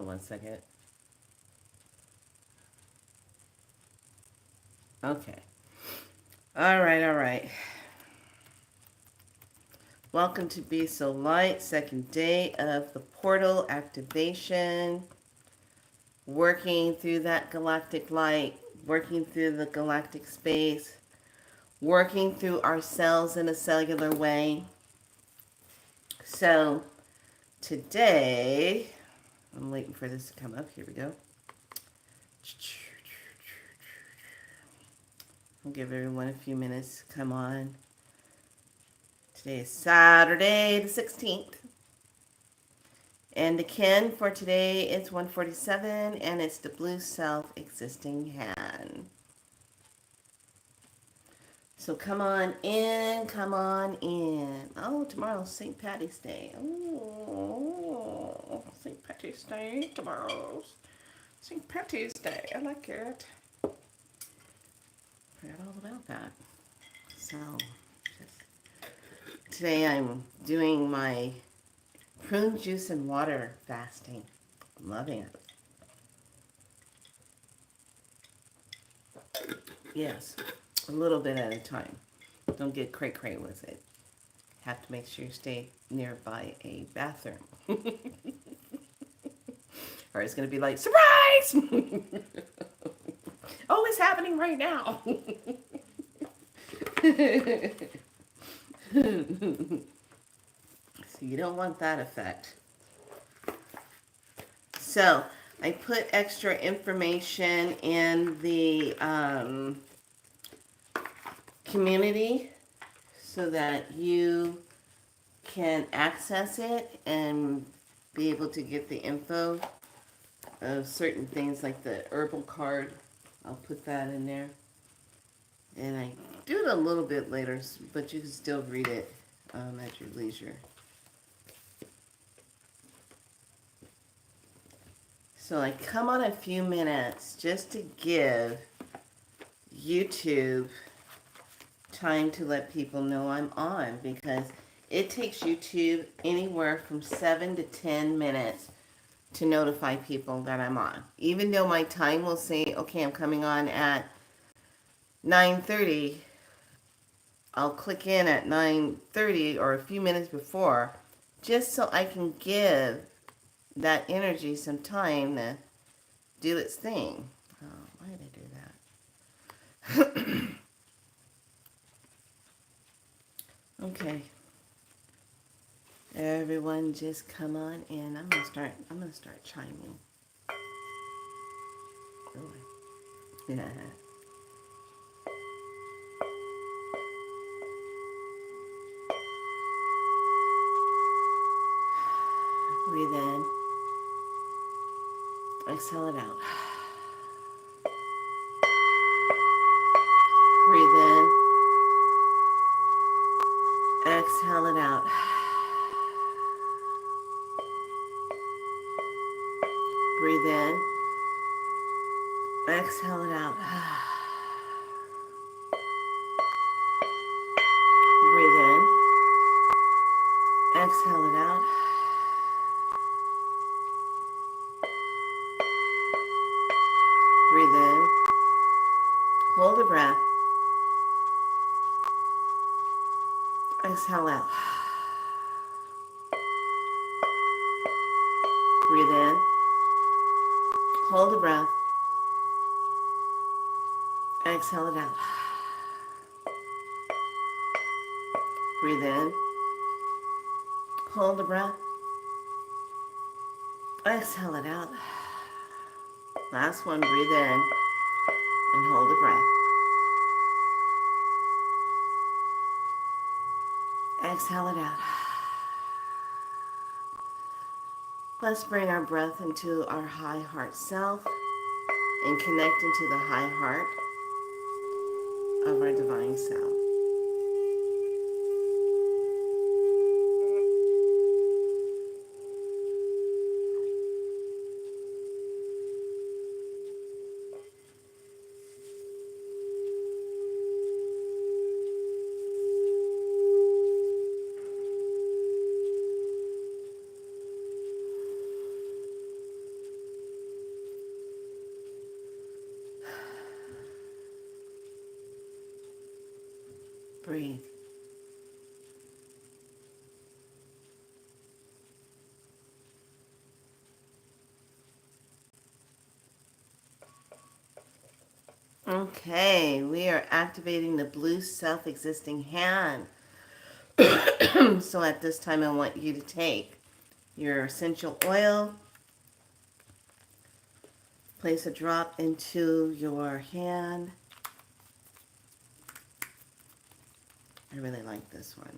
on one second. Okay. All right, all right. Welcome to Be So Light, second day of the portal activation. Working through that galactic light, working through the galactic space, working through ourselves in a cellular way. So today, I'm waiting for this to come up. Here we go. I'll give everyone a few minutes to come on. Today is Saturday the 16th. And the Ken for today is 147, and it's the blue self-existing hand. So come on in, come on in. Oh, tomorrow's St. Patty's Day. Oh, St. Patty's Day tomorrow's St. Patty's Day. I like it. Forgot all about that. So, today I'm doing my prune juice and water fasting. I'm loving it. Yes, a little bit at a time. Don't get cray-cray with it. Have to make sure you stay nearby a bathroom. Or it's going to be like, surprise! Oh, it's happening right now. So you don't want that effect. So I put extra information in the community so that you can access it and be able to get the info of certain things like the herbal card. I'll put that in there. And I do it a little bit later, but you can still read it at your leisure. So I come on a few minutes just to give YouTube time to let people know I'm on, because it takes YouTube anywhere from 7 to 10 minutes to notify people that I'm on. Even though my time will say, okay, I'm coming on at 9:30, I'll click in at 9:30 or a few minutes before, just so I can give that energy some time to do its thing. Oh, why did I do that? Okay. Everyone just come on in. I'm gonna start chiming. Oh, yeah. Breathe in. Exhale it out. Breathe in. Exhale it out. Breathe in. Exhale it out. Breathe in. Exhale it out. Breathe in. Hold the breath. Exhale out. Breathe in. Hold the breath. Exhale it out. Breathe in. Hold the breath. Exhale it out. Last one, breathe in and hold the breath. Exhale it out. Let's bring our breath into our high heart self and connect into the high heart of our divine self. breathe. Okay, we are activating the blue self-existing hand. So at this time, I want you to take your essential oil, place a drop into your hand. I really like this one.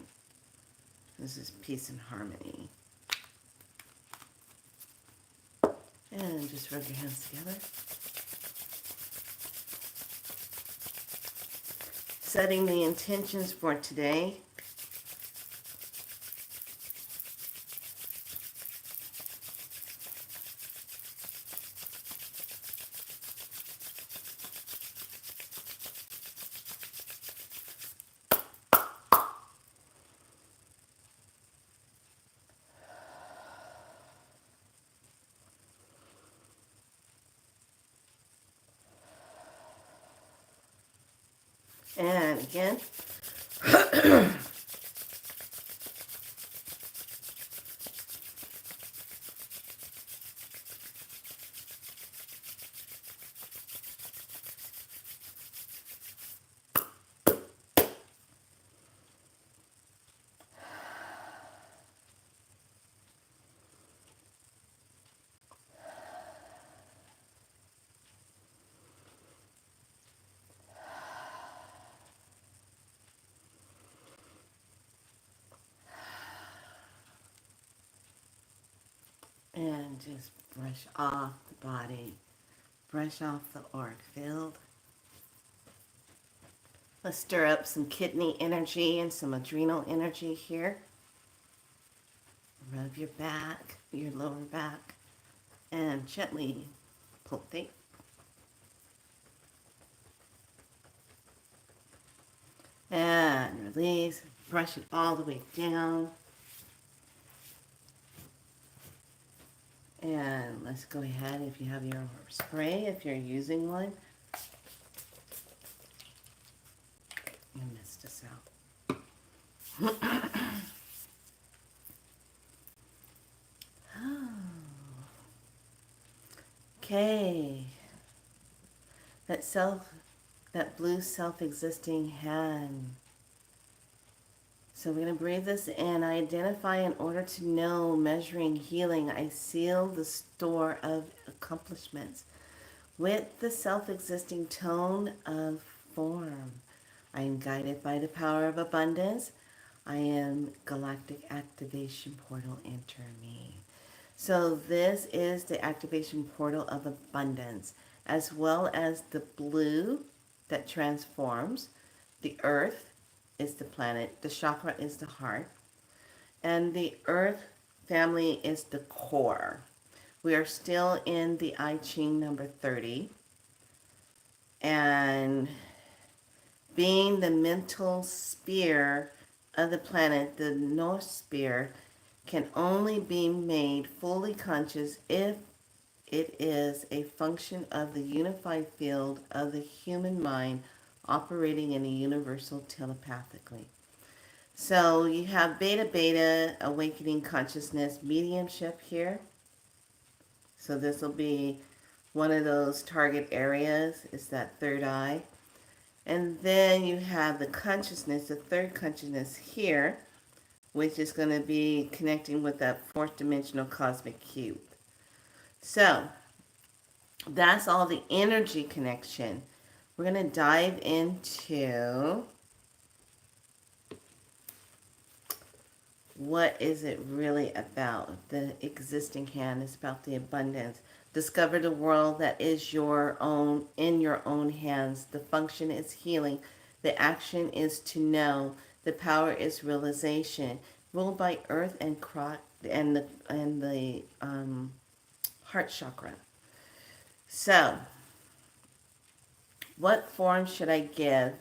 This is Peace and Harmony. And just rub your hands together. Setting the intentions for today. And again. And just brush off the body. Brush off the auric field. Let's stir up some kidney energy and some adrenal energy here. Rub your back, your lower back, and gently pulsate. And release. Brush it all the way down. And let's go ahead, if you have your spray, if you're using one. You missed us out. Okay. That blue self-existing hand. So we're going to breathe this in. I identify in order to know, measuring, healing. I seal the store of accomplishments with the self-existing tone of form. I am guided by the power of abundance. I am Galactic activation portal. Enter me. So this is the activation portal of abundance, as well as the blue that transforms. The earth is the planet. The chakra is the heart. And the earth family is the core. We are still in the I Ching number 30. And being the mental sphere of the planet, the North Sphere can only be made fully conscious if it is a function of the unified field of the human mind operating in a universal telepathically. So you have beta, awakening consciousness, mediumship here. So this will be one of those target areas, is that third eye. And then you have the consciousness, the third consciousness here, which is going to be connecting with that fourth dimensional cosmic cube. So that's all the energy connection. We're going to dive into what is it really about. The existing hand is about the abundance. Discover the world that is your own, in your own hands. The function is healing. The action is to know. The power is realization. Ruled by earth and the heart chakra. So, what form should I give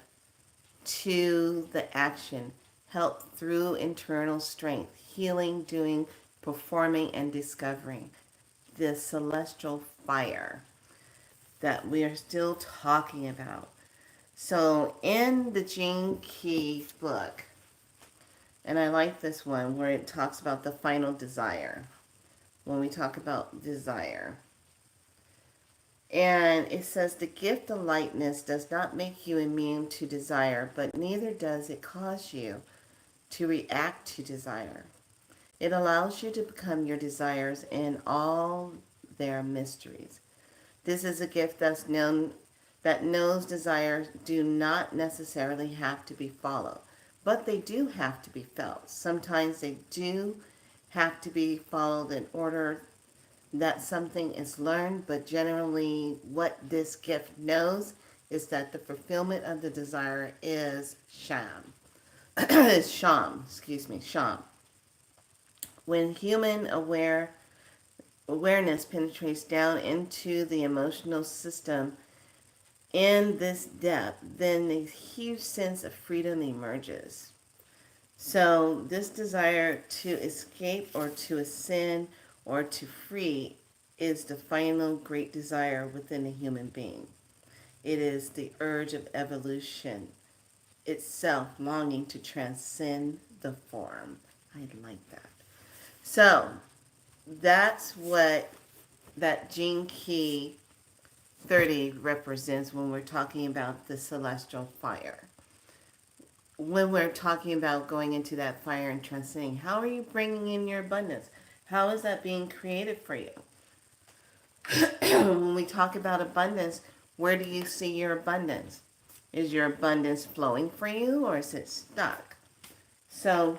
to the action? Help through internal strength, healing, doing, performing, and discovering. The celestial fire that we are still talking about. So in the Gene Key book, and I like this one where it talks about the final desire. When we talk about desire. And it says the gift of lightness does not make you immune to desire, but neither does it cause you to react to desire. It allows you to become your desires in all their mysteries. This is a gift that knows desires do not necessarily have to be followed, but they do have to be felt. Sometimes they do have to be followed in order that something is learned, but generally what this gift knows is that the fulfillment of the desire is sham. When human awareness penetrates down into the emotional system in this depth, then a huge sense of freedom emerges. So this desire to escape or to ascend or to free is the final great desire within a human being. It is the urge of evolution itself longing to transcend the form. I like that. So that's what that Gene Key 30 represents when we're talking about the celestial fire. When we're talking about going into that fire and transcending, how are you bringing in your abundance? How is that being created for you? When we talk about abundance, where do you see your abundance? Is your abundance flowing for you or is it stuck? So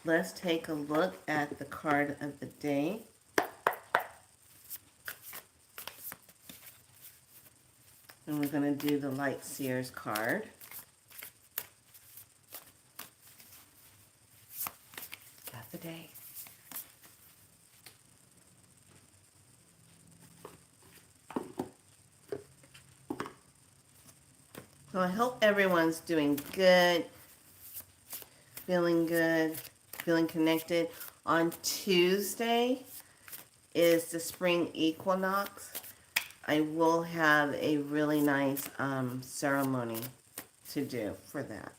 let's take a look at the card of the day. And we're going to do the Light Seers card. Got the day. So I hope everyone's doing good, feeling connected. On Tuesday is the spring equinox. I will have a really nice ceremony to do for that.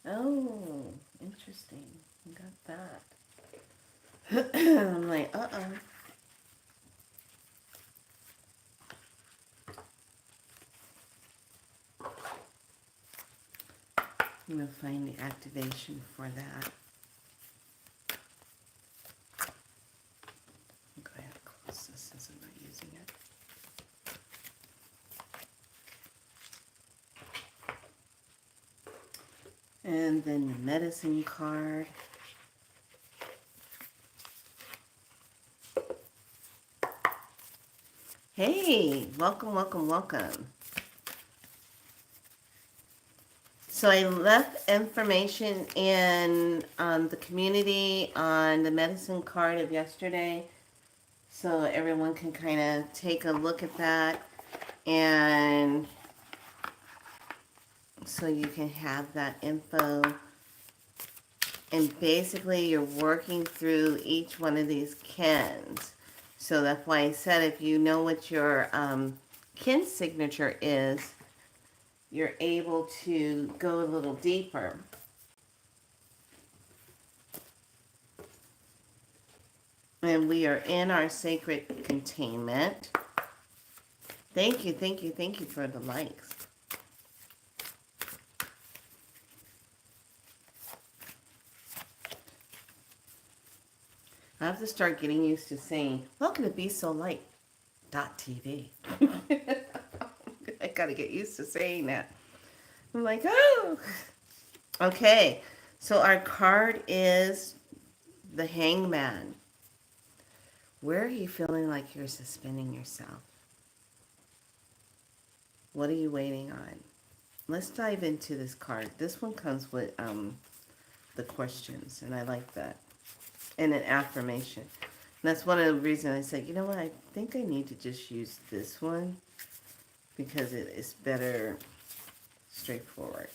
Oh, interesting. You got that. I'm like, uh-oh. I'm going to find the activation for that. I'll go ahead and close this since I'm not using it. And then the medicine card. Hey, welcome, welcome, welcome. So I left information in the community on the medicine card of yesterday, so everyone can kind of take a look at that, and so you can have that info. And basically you're working through each one of these kins. So that's why I said if you know what your kin signature is, you're able to go a little deeper. And we are in our sacred containment. Thank you, thank you, thank you for the likes. I have to start getting used to saying, welcome to Be So Light .tv. I gotta get used to saying that. I'm like, oh. Okay, so our card is the Hangman. Where are you feeling like you're suspending yourself? What are you waiting on? Let's dive into this card. This one comes with the questions, and I like that. And an affirmation. And that's one of the reasons I said, you know what, I think I need to just use this one because it is better straightforward.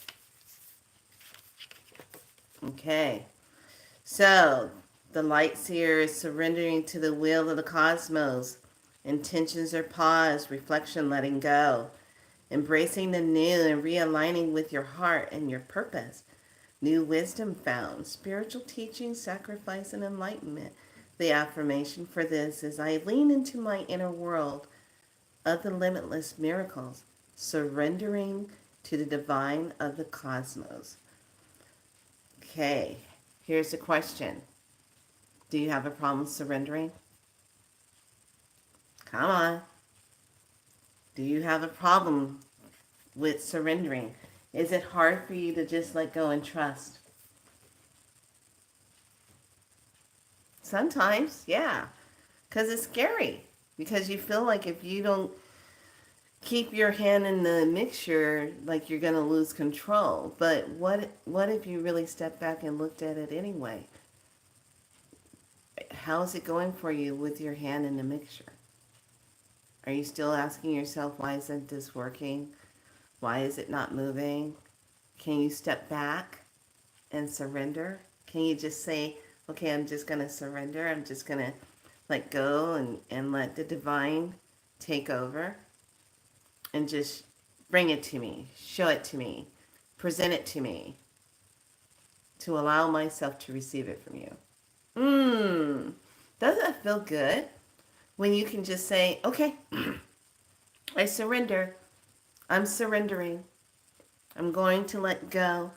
Okay, so the light seer is surrendering to the will of the cosmos. Intentions are pause, reflection, letting go. Embracing the new and realigning with your heart and your purpose. New wisdom found. Spiritual teaching, sacrifice, and enlightenment. The affirmation for this is I lean into my inner world of the limitless miracles, surrendering to the divine of the cosmos. Okay, here's the question. Do you have a problem surrendering? Come on. Do you have a problem with surrendering? Is it hard for you to just let go and trust? Sometimes, yeah. Because it's scary. Because you feel like if you don't keep your hand in the mixture, like you're going to lose control. But what if you really stepped back and looked at it anyway? How's it going for you with your hand in the mixture? Are you still asking yourself, why isn't this working? Why is it not moving? Can you step back and surrender? Can you just say, okay, I'm just going to surrender. I'm just going to let go and let the divine take over and just bring it to me, show it to me, present it to me, to allow myself to receive it from you. Doesn't it feel good when you can just say, okay, I surrender. I'm surrendering. I'm going to let go.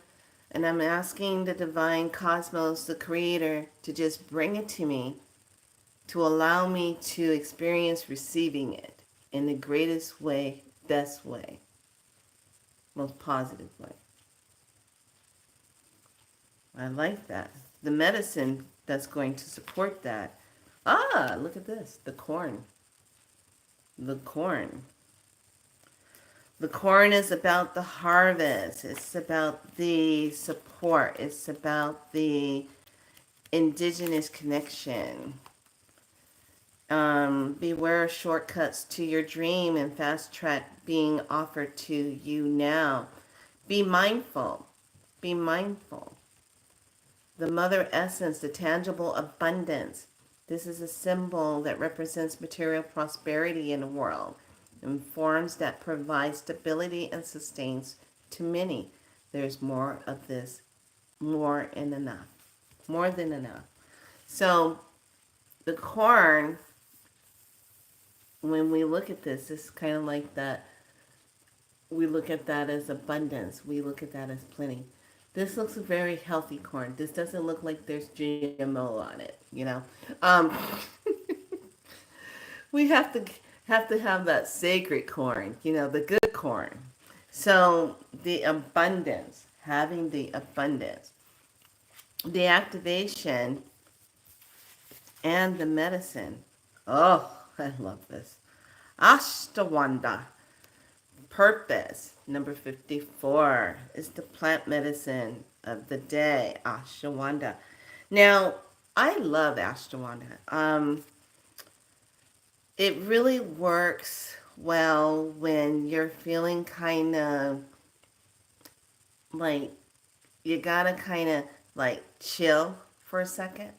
And I'm asking the divine cosmos, the creator, to just bring it to me, to allow me to experience receiving it in the greatest way, best way, most positive way. I like that. The medicine that's going to support that. Ah, look at this. The corn. The corn. The corn is about the harvest. It's about the support. It's about the indigenous connection. Beware of shortcuts to your dream and fast track being offered to you now. Be mindful. Be mindful. The mother essence, the tangible abundance. This is a symbol that represents material prosperity in the world, and forms that provide stability and sustains to many. There's more of this, more and enough, more than enough. So the corn, when we look at this, it's kind of like that. We look at that as abundance. We look at that as plenty. This looks a very healthy corn. This doesn't look like there's GMO on it, you know. Um, we have that sacred corn, you know, the good corn. So the abundance, having the abundance, the activation, and the medicine. Oh, I love this. Ashtawanda. Purpose, number 54, is the plant medicine of the day, ashwagandha. Now, I love ashwagandha. It really works well when you're feeling kind of like you gotta kind of like chill for a second.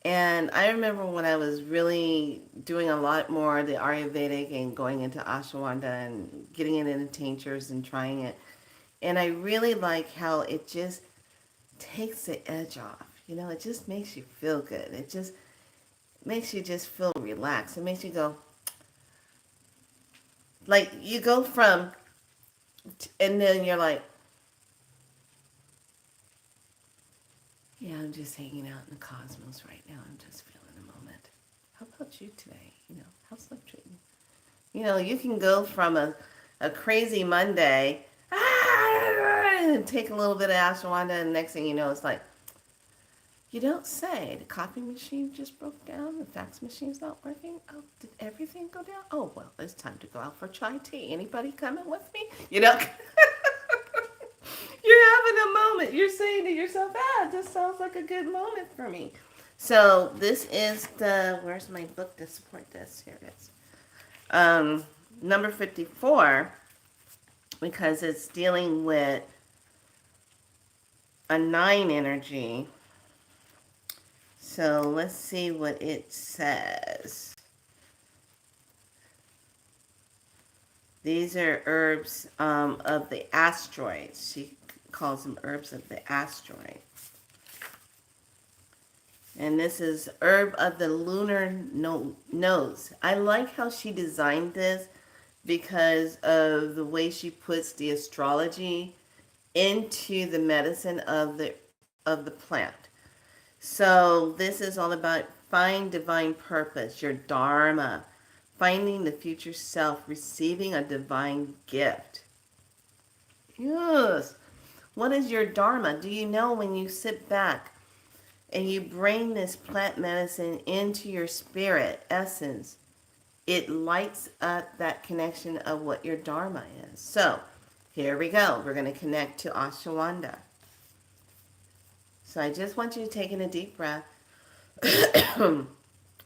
And I remember when I was really doing a lot more of the Ayurvedic and going into ashwagandha and getting it into tinctures and trying it. And I really like how it just takes the edge off. You know, it just makes you feel good. It just makes you just feel relaxed. It makes you go, like, you go from, and then you're like, yeah, I'm just hanging out in the cosmos right now. I'm just feeling the moment. How about you today? You know, how's life treating you? You know, you can go from a crazy Monday, and take a little bit of ashwagandha, and next thing you know, it's like, you don't say. The copy machine just broke down. The fax machine's not working. Oh, did everything go down? Oh, well, it's time to go out for chai tea. Anybody coming with me? You know, you're having a moment. You're saying to yourself, this sounds like a good moment for me. So this is where's my book to support this? Here it is. Number 54, because it's dealing with a 9 energy. So let's see what it says. These are herbs of the asteroids. She calls them herbs of the asteroid. And this is herb of the lunar nose. I like how she designed this because of the way she puts the astrology into the medicine of the plant. So this is all about find divine purpose, your dharma, finding the future self, receiving a divine gift. Yes. What is your dharma? Do you know when you sit back and you bring this plant medicine into your spirit essence, it lights up that connection of what your dharma is. So here we go. We're going to connect to Ashwagandha. So I just want you to take in a deep breath.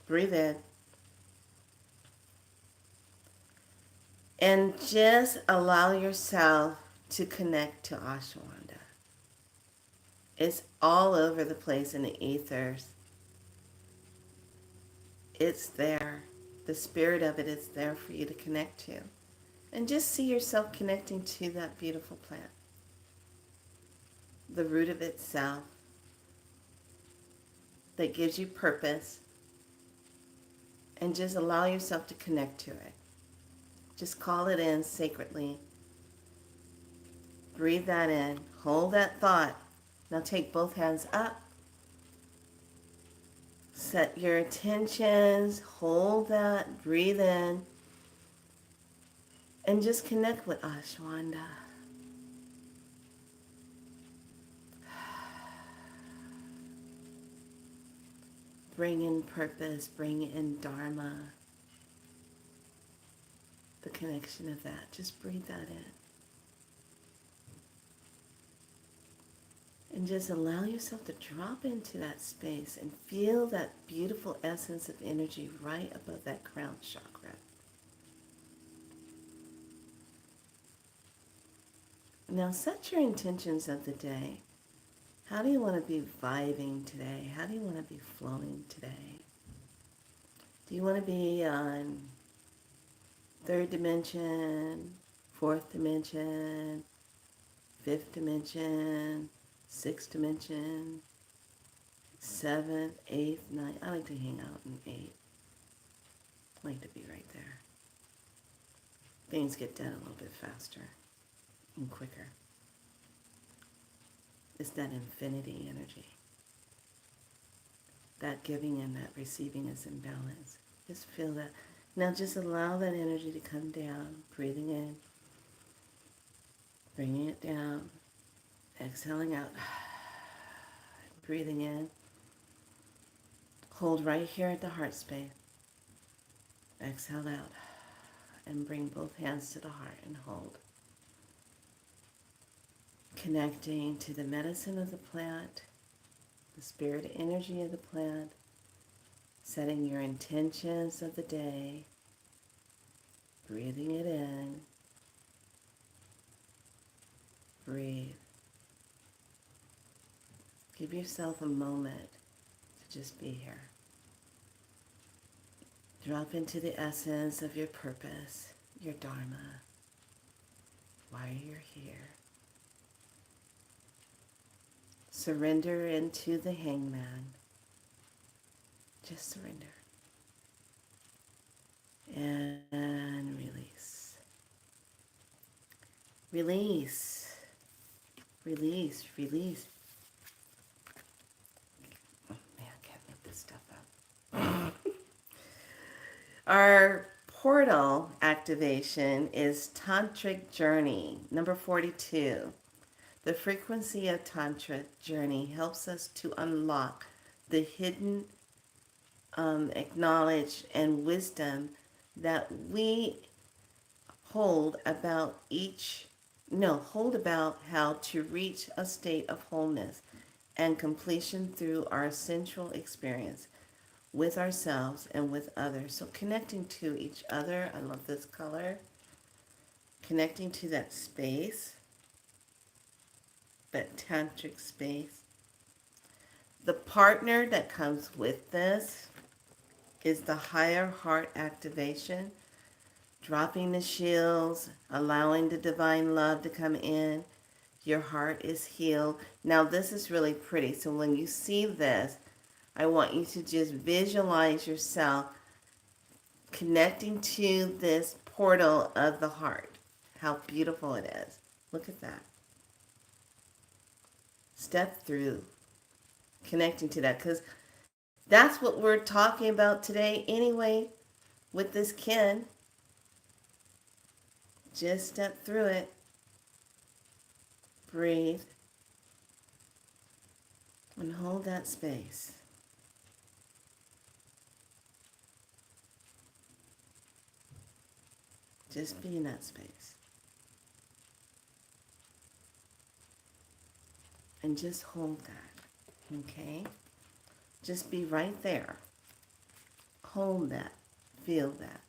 Breathe in. And just allow yourself to connect to Ashwagandha. It's all over the place in the ethers. It's there. The spirit of it is there for you to connect to. And just see yourself connecting to that beautiful plant. The root of itself that gives you purpose. And just allow yourself to connect to it. Just call it in sacredly. Breathe that in. Hold that thought. Now take both hands up. Set your intentions. Hold that. Breathe in. And just connect with Ashwagandha. Bring in purpose. Bring in dharma. The connection of that. Just breathe that in. And just allow yourself to drop into that space and feel that beautiful essence of energy right above that crown chakra. Now set your intentions of the day. How do you want to be vibing today? How do you want to be flowing today? Do you want to be on third dimension, fourth dimension, fifth dimension, sixth dimension, seventh, eighth, ninth? I like to hang out in eight. I like to be right there. Things get done a little bit faster and quicker. It's that infinity energy. That giving and that receiving is in balance. Just feel that. Now just allow that energy to come down. Breathing in. Bringing it down. Exhaling out. Breathing in. Hold right here at the heart space. Exhale out. And bring both hands to the heart and hold. Connecting to the medicine of the plant, the spirit energy of the plant, setting your intentions of the day, breathing it in, breathe. Give yourself a moment to just be here. Drop into the essence of your purpose, your dharma, why you're here. Surrender into the Hangman. Just surrender. And release. Release. Release. Release. Oh man, I can't make this stuff up. Our portal activation is Tantric Journey, number 42. The frequency of Tantra journey helps us to unlock the hidden knowledge and wisdom that we hold about how to reach a state of wholeness and completion through our central experience with ourselves and with others. So connecting to each other, I love this color, connecting to that space, that tantric space. The partner that comes with this is the higher heart activation, dropping the shields, allowing the divine love to come in. Your heart is healed. Now this is really pretty. So when you see this, I want you to just visualize yourself connecting to this portal of the heart. How beautiful it is. Look at that. Step through, connecting to that, because that's what we're talking about today anyway with this kin. Just step through it. Breathe. And hold that space. Just be in that space. And just hold that. Okay? Just be right there. Hold that. Feel that.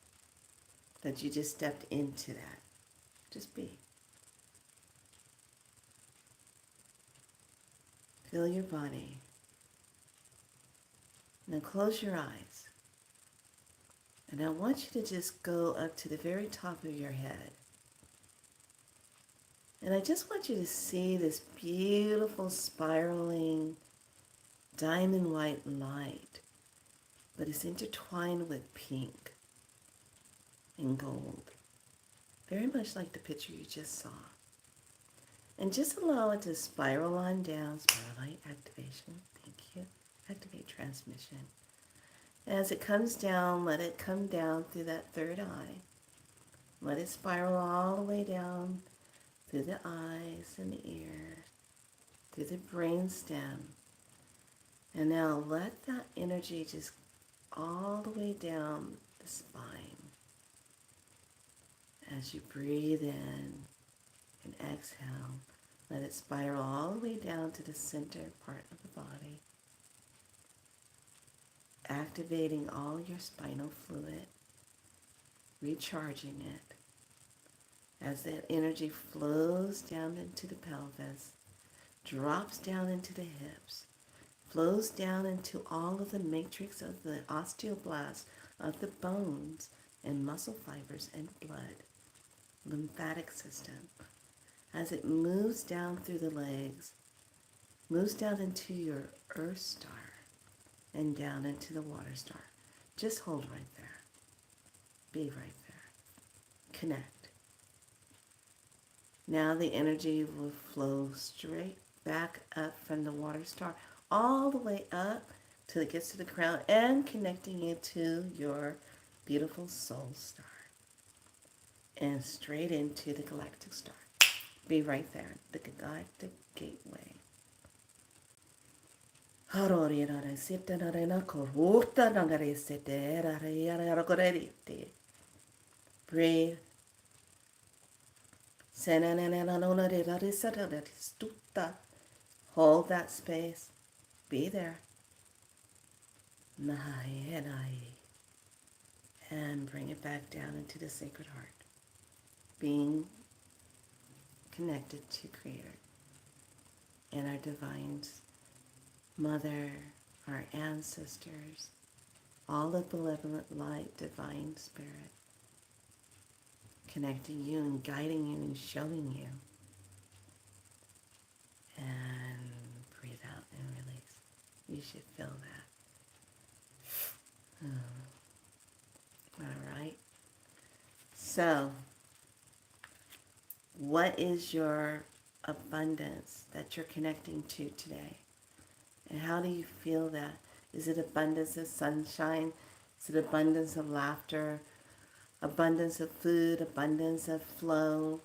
That you just stepped into that. Just be. Feel your body. Now close your eyes. And I want you to just go up to the very top of your head. And I just want you to see this beautiful spiraling diamond white light, but it's intertwined with pink and gold. Very much like the picture you just saw. And just allow it to spiral on down. Spiral light activation. Thank you. Activate transmission. As it comes down, let it come down through that third eye. Let it spiral all the way down through the eyes and the ears, through the brain stem. And now let that energy just all the way down the spine. As you breathe in and exhale, let it spiral all the way down to the center part of the body, activating all your spinal fluid, recharging it. As that energy flows down into the pelvis, drops down into the hips, flows down into all of the matrix of the osteoblast of the bones and muscle fibers and blood, lymphatic system. As it moves down through the legs, moves down into your earth star and down into the water star. Just hold right there. Be right there. Connect. Now the energy will flow straight back up from the water star all the way up till it gets to the crown and connecting you to your beautiful soul star and straight into the galactic star. Be right there, the galactic gateway. Breathe. Hold that space. Be there. And bring it back down into the sacred heart. Being connected to Creator and our divine Mother, our ancestors, all the benevolent light, divine spirit, connecting you and guiding you and showing you. And breathe out and release. You should feel that. All right. So, what is your abundance that you're connecting to today? And how do you feel that? Is it abundance of sunshine? Is it abundance of laughter? Abundance of food? Abundance of flow?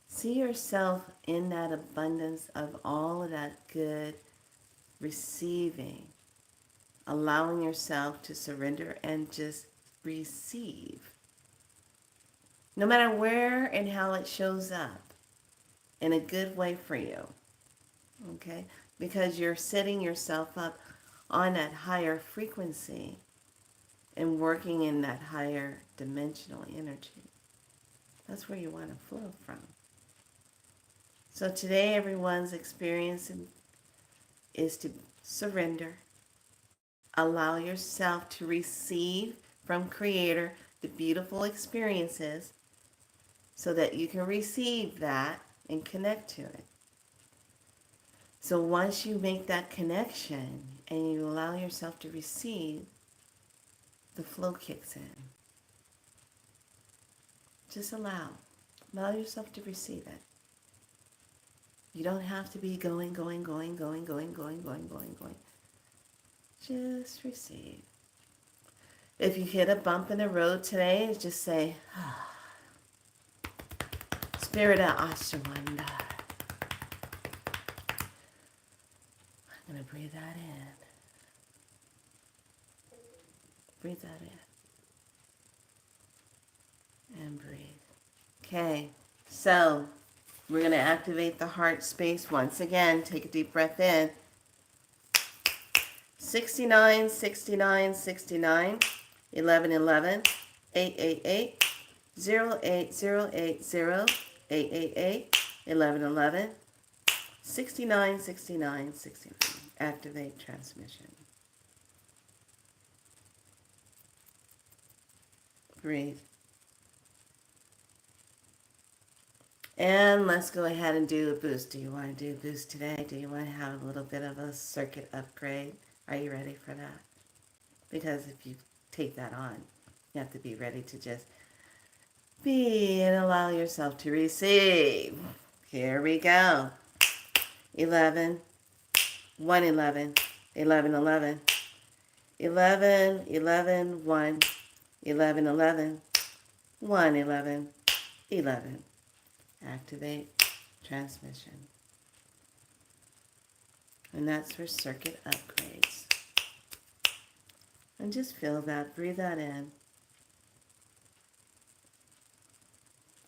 See yourself in that abundance of all of that good, receiving, allowing yourself to surrender and just receive. No matter where and how it shows up, in a good way for you. Okay? Because you're setting yourself up on that higher frequency and working in that higher dimensional energy. That's where you want to flow from. So today everyone's experience is to surrender. Allow yourself to receive from Creator the beautiful experiences so that you can receive that and connect to it. So once you make that connection and you allow yourself to receive, the flow kicks in. Just allow yourself to receive it. You don't have to be going. Just receive. If you hit a bump in the road today, just say, Spirit of Ashwanda. I'm going to breathe that in. Breathe that in. And breathe. Okay, so we're going to activate the heart space once again. Take a deep breath in. 69, 69, 69, 11, 11, 888, 08080, 888, 11, 11, 69, 69, 69. Activate transmission. Breathe. And let's go ahead and do a boost. Do you want to do a boost today? Do you want to have a little bit of a circuit upgrade? Are you ready for that? Because if you take that on, you have to be ready to just be and allow yourself to receive. Here we go. 11, 111, 11, 11, 11, 11, 1, 11, 11, 1, 11, 11. Activate transmission. And that's for circuit upgrades. And just feel that. Breathe that in.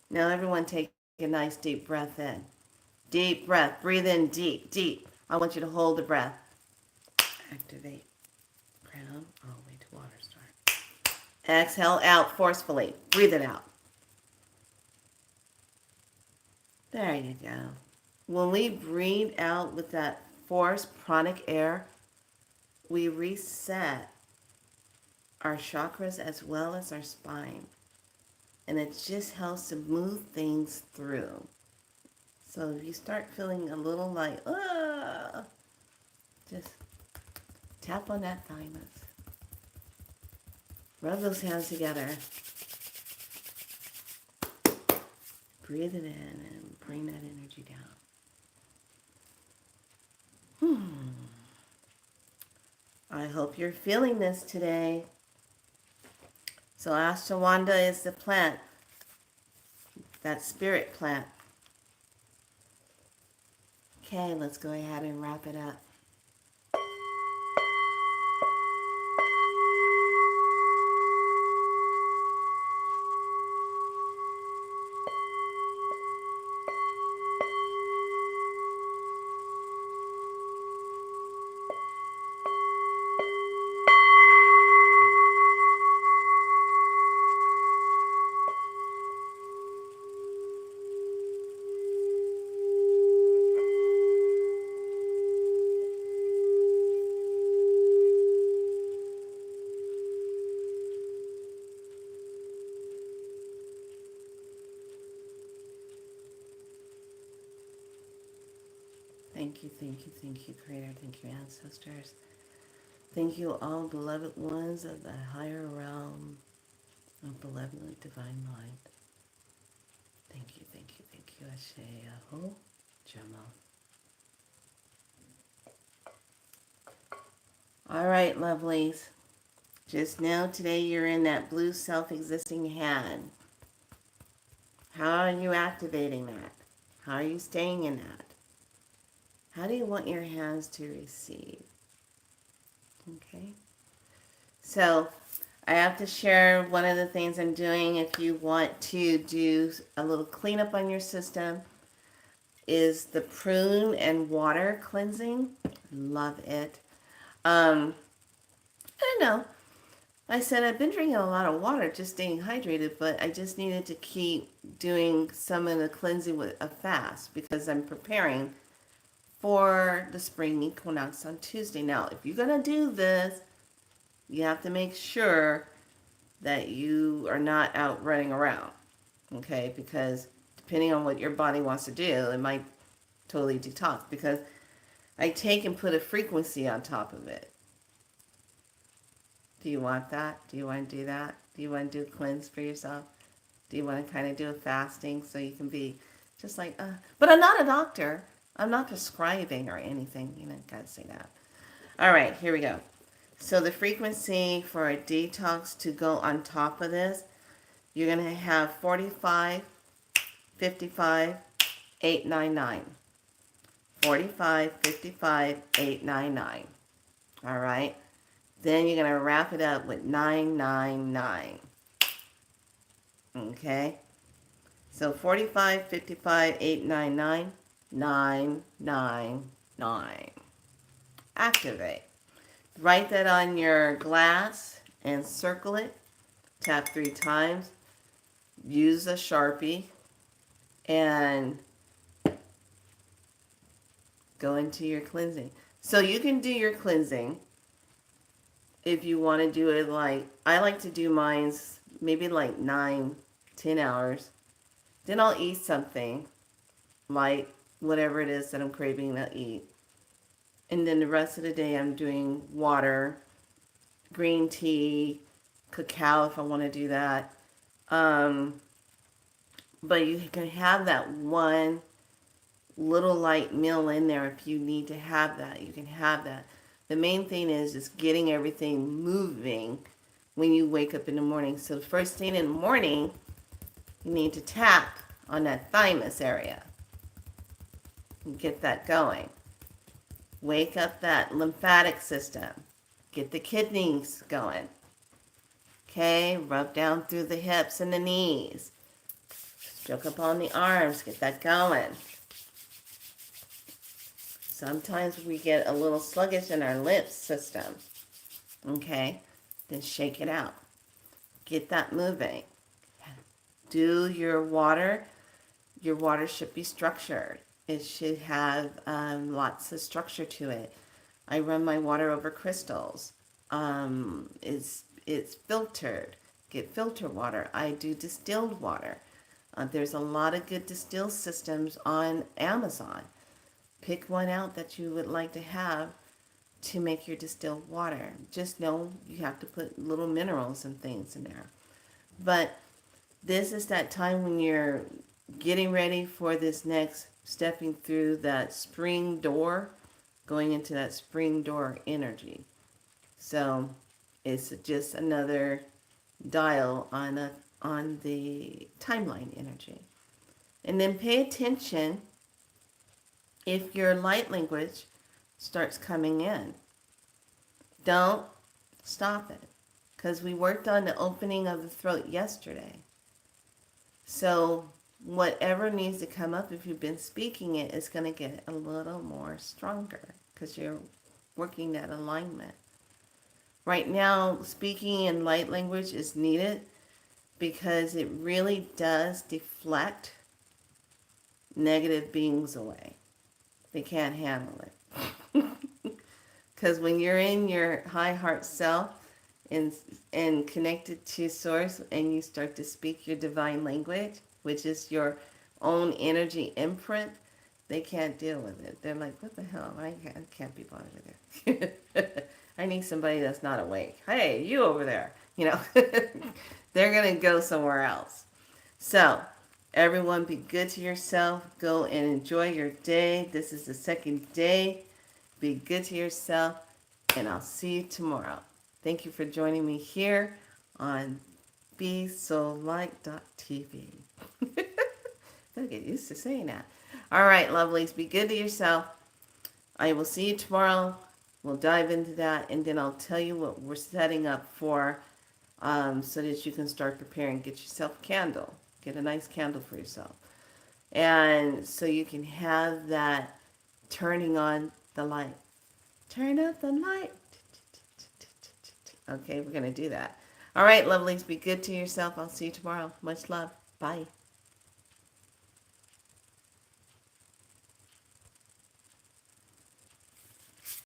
Now everyone take a nice deep breath in. Deep breath. Breathe in deep, deep. I want you to hold the breath. Activate. Crown all the way to water start. Exhale out forcefully. Breathe it out. There you go. When we breathe out with that forced pranic air, we reset our chakras as well as our spine. And it just helps to move things through. So if you start feeling a little like, just tap on that thymus. Rub those hands together. Breathe it in and bring that energy down. I hope you're feeling this today. So Ashwanda is the plant, that spirit plant. Okay, let's go ahead and wrap it up. Thank you, Creator. Thank you, ancestors. Thank you, all beloved ones of the higher realm of benevolent divine mind. Thank you. Ashe, Aho, Jama. All right, lovelies. Just know today you're in that blue self-existing hand. How are you activating that? How are you staying in that? How do you want your hands to receive? Okay. So I have to share one of the things I'm doing if you want to do a little cleanup on your system is the prune and water cleansing. Love it. I don't know. I said I've been drinking a lot of water, just staying hydrated, but I just needed to keep doing some of the cleansing with a fast because I'm preparing for the spring equinox on Tuesday. Now, if you're going to do this, you have to make sure that you are not out running around. Okay, because depending on what your body wants to do, it might totally detox. Because I take and put a frequency on top of it. Do you want that? Do you want to do that? Do you want to do a cleanse for yourself? Do you want to kind of do a fasting so you can be just like, but I'm not a doctor. I'm not prescribing or anything. You know, gotta say that. All right, here we go. So the frequency for a detox to go on top of this, you're going to have 45, 55, 899. 45, 55, 899. All right. Then you're going to wrap it up with 999. Okay. So 45, 55, 899, 999. Activate. Write that on your glass and circle it. Tap 3 times. Use a Sharpie and go into your cleansing. So you can do your cleansing if you want to do it like, I like to do mine's maybe like 9, 10 hours. Then I'll eat something light, whatever it is that I'm craving to eat. And then the rest of the day I'm doing water, green tea, cacao if I want to do that. But you can have that one little light meal in there if you need to have that. You can have that. The main thing is just getting everything moving when you wake up in the morning. So the first thing in the morning, you need to tap on that thymus area and get that going. Wake up that lymphatic system. Get the kidneys going. Okay, rub down through the hips and the knees. Stroke up on the arms. Get that going. Sometimes we get a little sluggish in our lymph system. Okay, then shake it out. Get that moving. Do your water. Your water should be structured. It should have lots of structure to it. I run my water over crystals. It's filtered. Get filter water. I do distilled water. There's a lot of good distill systems on Amazon. Pick one out that you would like to have to make your distilled water. Just know you have to put little minerals and things in there. But this is that time when you're getting ready for this next stepping through that spring door, going into that spring door energy. So it's just another dial on the timeline energy. And then pay attention if your light language starts coming in. Don't stop it, because we worked on the opening of the throat yesterday. So whatever needs to come up, if you've been speaking it, it's going to get a little more stronger because you're working that alignment. Right now, speaking in light language is needed because it really does deflect negative beings away. They can't handle it. Because when you're in your high heart self and connected to source and you start to speak your divine language, which is your own energy imprint, they can't deal with it. They're like, what the hell? I can't be bothered with it. I need somebody that's not awake. Hey, you over there. You know, they're going to go somewhere else. So, everyone, be good to yourself. Go and enjoy your day. This is the second day. Be good to yourself, and I'll see you tomorrow. Thank you for joining me here on BeSoLight.tv. Gotta get used to saying that. All right, lovelies, be good to yourself. I will see you tomorrow. We'll dive into that, and then I'll tell you what we're setting up for so that you can start preparing. Get yourself a candle. Get a nice candle for yourself. And so you can have that turning on the light. Turn up the light. Okay, we're going to do that. All right, lovelies, be good to yourself. I'll see you tomorrow. Much love. Bye.